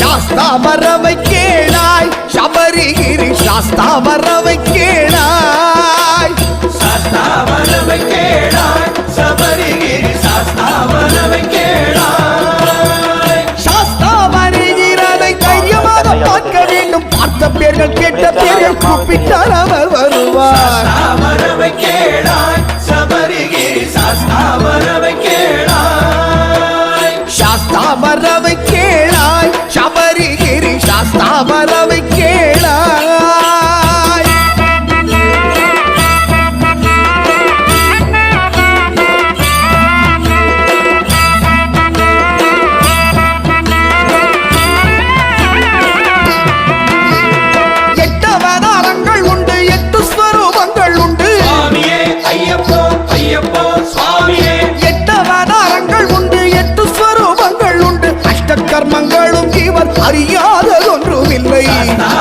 சாஸ்தா வரவை கேளாய் சபரிகிரி சாஸ்தா வரவை கேளாய் சாஸ்தா வரவை கேளாய் சபரிகிரி சாஸ்தா வரவை கேளாய் சாஸ்தா வருகிறதை தைரியமாக பார்க்க வேண்டும் பார்த்த பேர்கள் கேட்ட பேர்கள் கூப்பிட்டால் அவர் வருவார் சாஸ்தா வரவை கேளாய் சபரிகிரி சாஸ்தா வரவை கேளாய் சாஸ்தா வரவை கேளாய் சபரிகிரி சாஸ்தா வரவை கேளாய் எட்டவதாரங்கள் உண்டு எட்டு ஸ்வரூபங்கள் உண்டு சுவாமியே ஐயப்போ ஐயப்போ சுவாமியே எட்டவதாரங்கள் உண்டு எட்டு ஸ்வரூபங்கள் உண்டு அஷ்ட கர்மங்களும் இவர் அறியாததொன்றுமில்லை சாஸ்தா